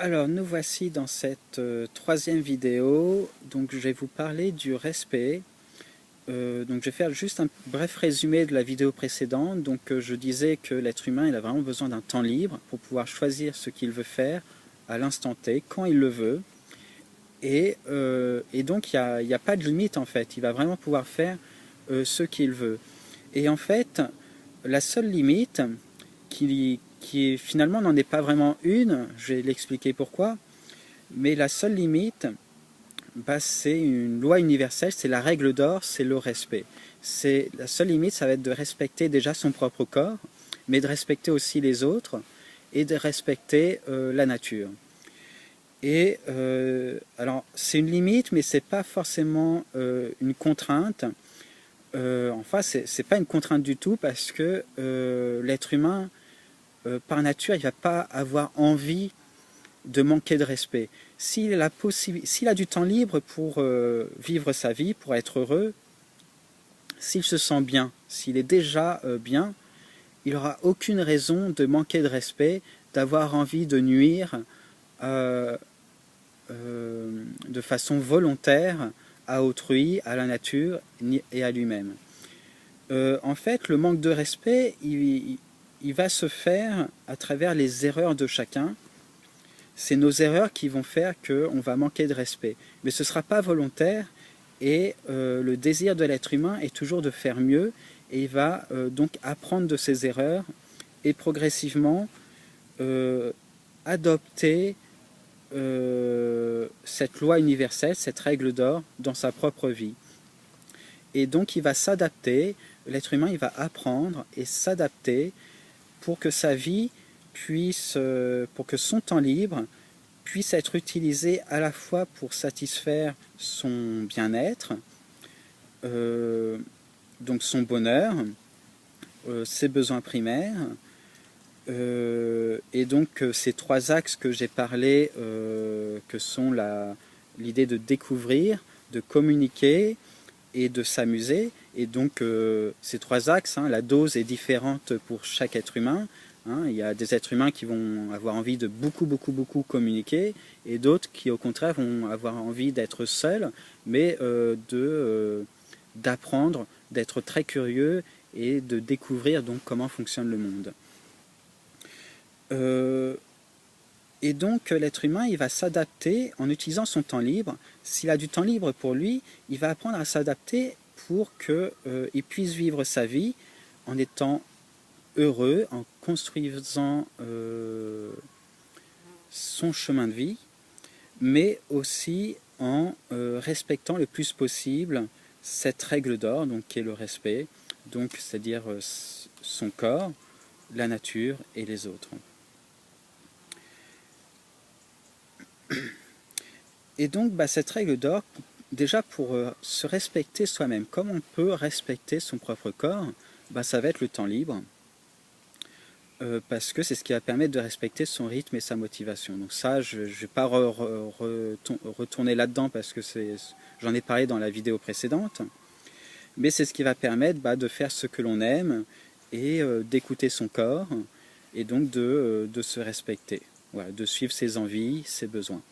Alors, nous voici dans cette troisième vidéo. Donc, je vais vous parler du respect. Donc, je vais faire juste un bref résumé de la vidéo précédente. Donc, je disais que l'être humain, il a vraiment besoin d'un temps libre pour pouvoir choisir ce qu'il veut faire à l'instant T, quand il le veut. Et donc, il n'y a pas de limite, en fait. Il va vraiment pouvoir faire ce qu'il veut. Et en fait, la seule limite qui finalement n'en est pas vraiment une, je vais l'expliquer pourquoi, mais la seule limite, bah, c'est une loi universelle, c'est la règle d'or, c'est le respect. C'est la seule limite, ça va être de respecter déjà son propre corps, mais de respecter aussi les autres et de respecter la nature. Et alors, c'est une limite, mais c'est pas forcément une contrainte. Enfin, c'est pas une contrainte du tout parce que l'être humain, par nature, il va pas avoir envie de manquer de respect. S'il a du temps libre pour vivre sa vie, pour être heureux, s'il se sent bien, s'il est déjà bien, il n'aura aucune raison de manquer de respect, d'avoir envie de nuire euh, de façon volontaire à autrui, à la nature et à lui-même. En fait, le manque de respect, il va se faire à travers les erreurs de chacun. C'est nos erreurs qui vont faire qu'on va manquer de respect. Mais ce ne sera pas volontaire et le désir de l'être humain est toujours de faire mieux et il va donc apprendre de ses erreurs et progressivement adopter cette loi universelle, cette règle d'or dans sa propre vie. Et donc il va s'adapter, l'être humain il va apprendre et s'adapter pour que sa vie puisse, pour que son temps libre puisse être utilisé à la fois pour satisfaire son bien-être, donc son bonheur, ses besoins primaires, et donc ces trois axes que j'ai parlé, que sont l'idée de découvrir, de communiquer et de s'amuser. Et donc ces trois axes, la dose est différente pour chaque être humain. Il y a des êtres humains qui vont avoir envie de beaucoup communiquer et d'autres qui au contraire vont avoir envie d'être seuls, mais d'apprendre, d'être très curieux et de découvrir donc comment fonctionne le monde. Et donc l'être humain, il va s'adapter en utilisant son temps libre. S'il a du temps libre pour lui, il va apprendre à s'adapter pour qu'il puisse vivre sa vie en étant heureux, en construisant son chemin de vie, mais aussi en respectant le plus possible cette règle d'or, donc qui est le respect, donc c'est-à-dire son corps, la nature et les autres. Et donc cette règle d'or, déjà pour se respecter soi-même, comme on peut respecter son propre corps, ça va être le temps libre, parce que c'est ce qui va permettre de respecter son rythme et sa motivation. Donc ça, je ne vais pas retourner là-dedans parce que j'en ai parlé dans la vidéo précédente, mais c'est ce qui va permettre de faire ce que l'on aime et d'écouter son corps et donc de se respecter, voilà, de suivre ses envies, ses besoins.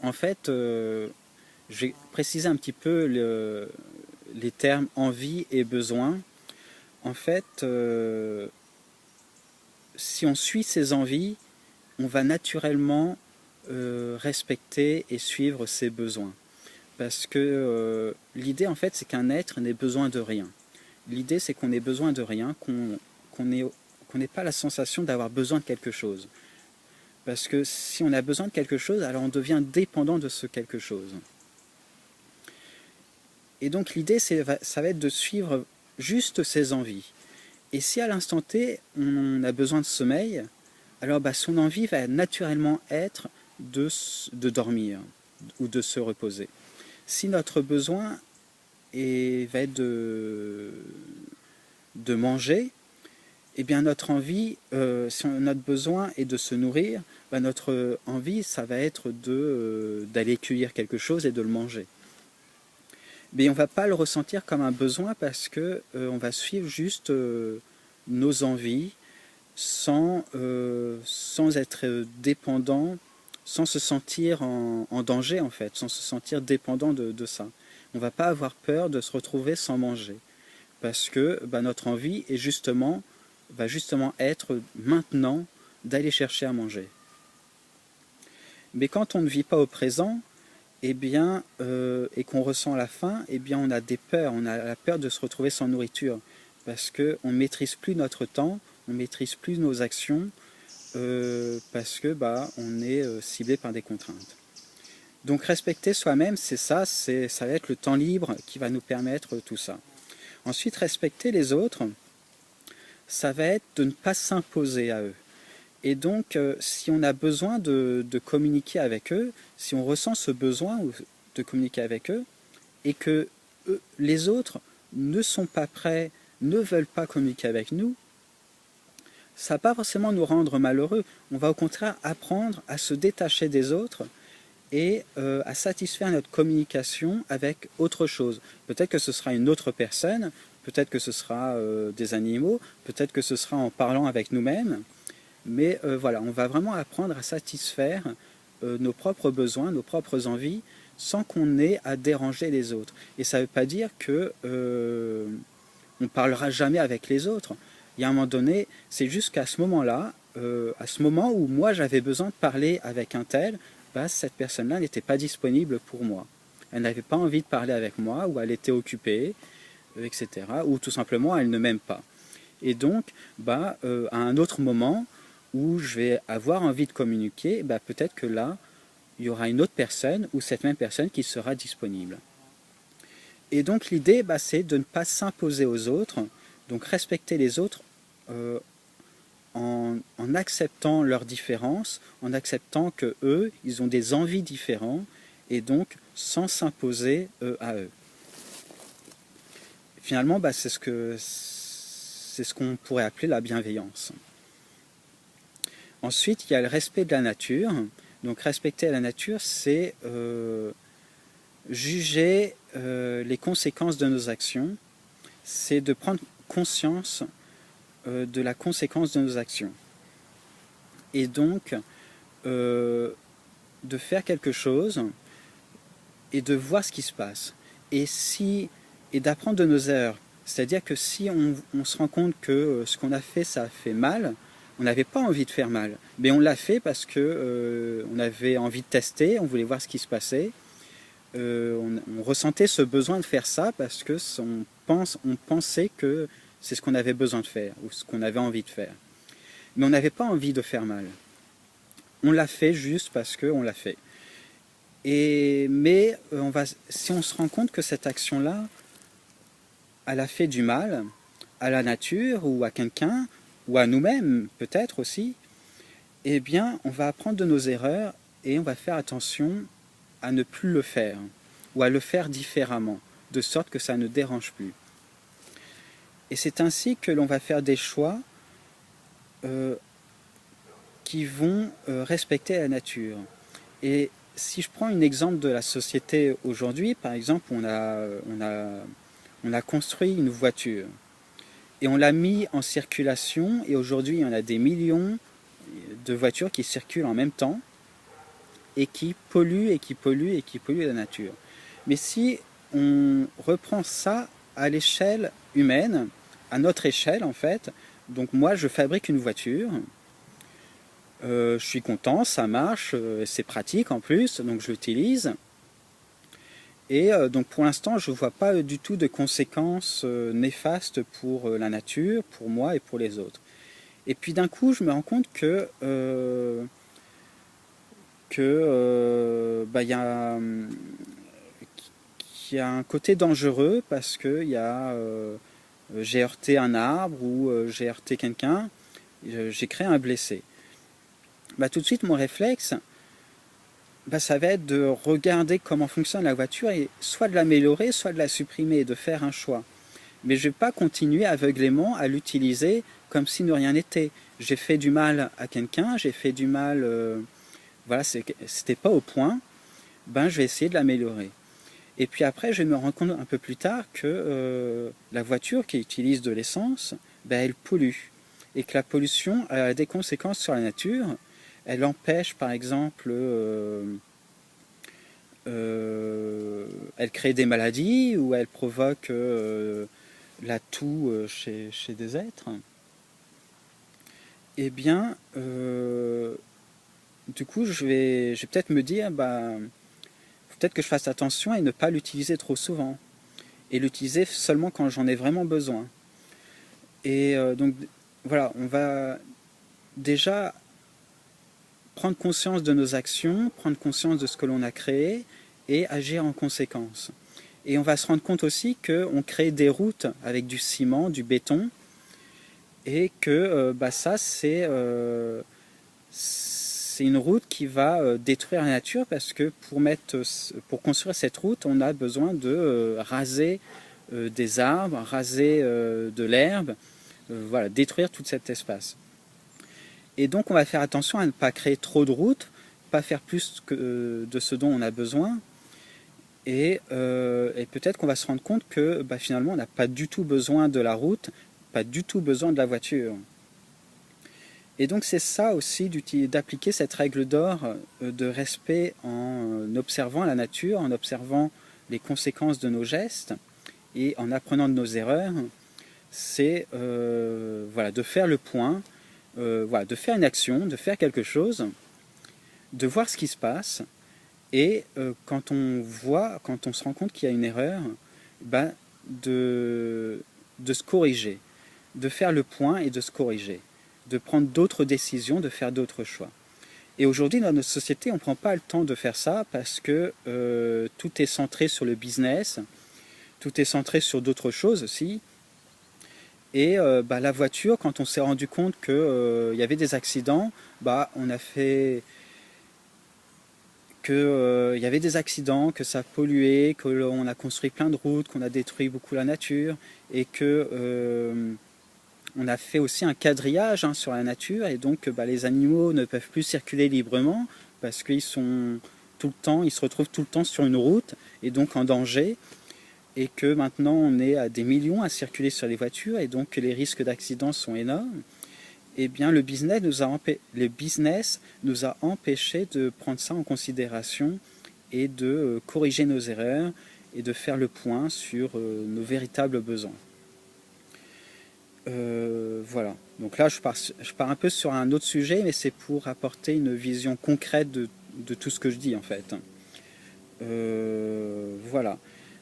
En fait, je vais préciser un petit peu les termes envie et besoin. En fait, si on suit ses envies, on va naturellement respecter et suivre ses besoins. Parce que l'idée, en fait, c'est qu'un être n'ait besoin de rien. L'idée, c'est qu'on ait besoin de rien, qu'on n'ait pas la sensation d'avoir besoin de quelque chose. Parce que si on a besoin de quelque chose, alors on devient dépendant de ce quelque chose. Et donc l'idée, ça va être de suivre juste ses envies. Et si à l'instant T, on a besoin de sommeil, alors son envie va naturellement être de dormir ou de se reposer. Si notre besoin va être de manger, eh bien notre envie, si notre besoin est de se nourrir, notre envie, ça va être d'aller cueillir quelque chose et de le manger. Mais on ne va pas le ressentir comme un besoin parce que on va suivre juste nos envies sans être dépendant, sans se sentir en danger en fait, sans se sentir dépendant de ça. On ne va pas avoir peur de se retrouver sans manger, parce que notre envie est va justement être maintenant d'aller chercher à manger. Mais quand on ne vit pas au présent, et qu'on ressent la faim, on a des peurs, on a la peur de se retrouver sans nourriture, parce qu'on ne maîtrise plus notre temps, on ne maîtrise plus nos actions, parce que on est ciblé par des contraintes. Donc respecter soi-même, c'est ça, ça va être le temps libre qui va nous permettre tout ça. Ensuite, respecter les autres, ça va être de ne pas s'imposer à eux. Et donc, si on a besoin de communiquer avec eux, si on ressent ce besoin de communiquer avec eux, et que les autres ne sont pas prêts, ne veulent pas communiquer avec nous, ça ne va pas forcément nous rendre malheureux. On va au contraire apprendre à se détacher des autres et à satisfaire notre communication avec autre chose. Peut-être que ce sera une autre personne, peut-être que ce sera des animaux, peut-être que ce sera en parlant avec nous-mêmes. Mais voilà, on va vraiment apprendre à satisfaire nos propres besoins, nos propres envies, sans qu'on ait à déranger les autres. Et ça ne veut pas dire que on ne parlera jamais avec les autres. Il y a un moment donné, c'est juste qu'à ce moment-là, à ce moment où moi j'avais besoin de parler avec un tel, cette personne-là n'était pas disponible pour moi. Elle n'avait pas envie de parler avec moi, ou elle était occupée, etc. Ou tout simplement elle ne m'aime pas. Et donc, à un autre moment où je vais avoir envie de communiquer, peut-être que là, il y aura une autre personne ou cette même personne qui sera disponible. Et donc l'idée, c'est de ne pas s'imposer aux autres, donc respecter les autres en acceptant leurs différences, en acceptant que eux, ils ont des envies différentes, et donc sans s'imposer à eux. Finalement, c'est ce qu'on pourrait appeler la bienveillance. Ensuite, il y a le respect de la nature. Donc respecter la nature, c'est juger les conséquences de nos actions, c'est de prendre conscience de la conséquence de nos actions. Et donc, de faire quelque chose et de voir ce qui se passe. Et d'apprendre de nos erreurs. C'est-à-dire que si on se rend compte que ce qu'on a fait, ça a fait mal, on n'avait pas envie de faire mal, mais on l'a fait parce que on avait envie de tester, on voulait voir ce qui se passait. On ressentait ce besoin de faire ça parce que on pensait que c'est ce qu'on avait besoin de faire ou ce qu'on avait envie de faire. Mais on n'avait pas envie de faire mal. On l'a fait juste parce qu'on l'a fait. Mais si on se rend compte que cette action-là, elle a fait du mal à la nature ou à quelqu'un, ou à nous-mêmes peut-être aussi, on va apprendre de nos erreurs et on va faire attention à ne plus le faire, ou à le faire différemment, de sorte que ça ne dérange plus. Et c'est ainsi que l'on va faire des choix qui vont respecter la nature. Et si je prends un exemple de la société aujourd'hui, par exemple, on a construit une voiture et on l'a mis en circulation et aujourd'hui il y en a des millions de voitures qui circulent en même temps et qui polluent et qui polluent et qui polluent la nature. Mais si on reprend ça à l'échelle humaine, à notre échelle en fait, donc moi je fabrique une voiture, je suis content, ça marche, c'est pratique en plus, donc je l'utilise. Et donc pour l'instant, je ne vois pas du tout de conséquences néfastes pour la nature, pour moi et pour les autres. Et puis d'un coup, je me rends compte qu'il y a un côté dangereux parce que j'ai heurté un arbre ou j'ai heurté quelqu'un, j'ai créé un blessé. Tout de suite, mon réflexe, ça va être de regarder comment fonctionne la voiture et soit de l'améliorer, soit de la supprimer et de faire un choix. Mais je ne vais pas continuer aveuglément à l'utiliser comme si de rien n'était. J'ai fait du mal à quelqu'un, j'ai fait du mal, c'était pas au point, je vais essayer de l'améliorer. Et puis après, je me rends compte un peu plus tard que la voiture qui utilise de l'essence, elle pollue. et que la pollution a des conséquences sur la nature. Elle empêche par exemple, elle crée des maladies ou elle provoque la toux chez des êtres. Eh bien, du coup, je vais peut-être me dire, peut-être que je fasse attention et ne pas l'utiliser trop souvent. Et l'utiliser seulement quand j'en ai vraiment besoin. Et donc, voilà, on va déjà prendre conscience de nos actions, prendre conscience de ce que l'on a créé et agir en conséquence. Et on va se rendre compte aussi qu'on crée des routes avec du ciment, du béton, et que ça, c'est une route qui va détruire la nature parce que pour construire cette route, on a besoin de raser des arbres, raser de l'herbe, voilà, détruire tout cet espace. Et donc on va faire attention à ne pas créer trop de routes, pas faire plus que de ce dont on a besoin, et peut-être qu'on va se rendre compte que finalement on n'a pas du tout besoin de la route, pas du tout besoin de la voiture. Et donc c'est ça aussi d'appliquer cette règle d'or de respect en observant la nature, en observant les conséquences de nos gestes et en apprenant de nos erreurs. C'est voilà, de faire le point, voilà, de faire une action, de faire quelque chose, de voir ce qui se passe et quand on se rend compte qu'il y a une erreur, de se corriger, de faire le point et de se corriger, de prendre d'autres décisions, de faire d'autres choix. Et aujourd'hui, dans notre société, on ne prend pas le temps de faire ça parce que tout est centré sur le business, tout est centré sur d'autres choses aussi. Et la voiture, quand on s'est rendu compte qu'il y avait des accidents, on a fait qu'il y avait des accidents, que ça polluait, qu'on a construit plein de routes, qu'on a détruit beaucoup la nature et que on a fait aussi un quadrillage sur la nature et donc les animaux ne peuvent plus circuler librement parce qu'ils sont tout le temps, ils se retrouvent tout le temps sur une route et donc en danger et que maintenant on est à des millions à circuler sur les voitures et donc que les risques d'accidents sont énormes. Eh bien le business nous a empêché de prendre ça en considération et de corriger nos erreurs et de faire le point sur nos véritables besoins. Voilà, donc là je pars un peu sur un autre sujet, mais c'est pour apporter une vision concrète de tout ce que je dis en fait. Voilà,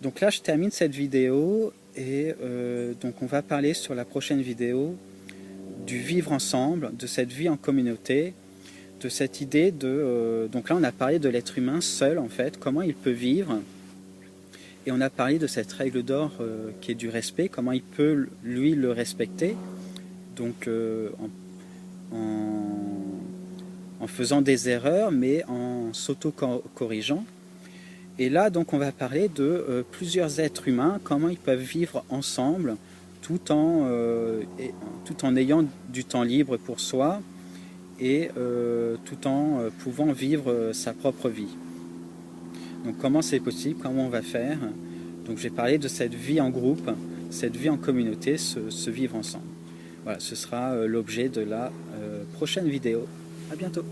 donc là je termine cette vidéo et donc on va parler sur la prochaine vidéo du vivre ensemble, de cette vie en communauté, de cette idée de... donc là on a parlé de l'être humain seul en fait, comment il peut vivre. Et on a parlé de cette règle d'or qui est du respect, comment il peut, lui, le respecter, donc en faisant des erreurs, mais en s'auto-corrigeant. Et là, donc, on va parler de plusieurs êtres humains, comment ils peuvent vivre ensemble, tout en ayant du temps libre pour soi, et tout en pouvant vivre sa propre vie. Donc comment c'est possible, comment on va faire. Donc j'ai parlé de cette vie en groupe, cette vie en communauté, se vivre ensemble. Voilà, ce sera l'objet de la prochaine vidéo. À bientôt.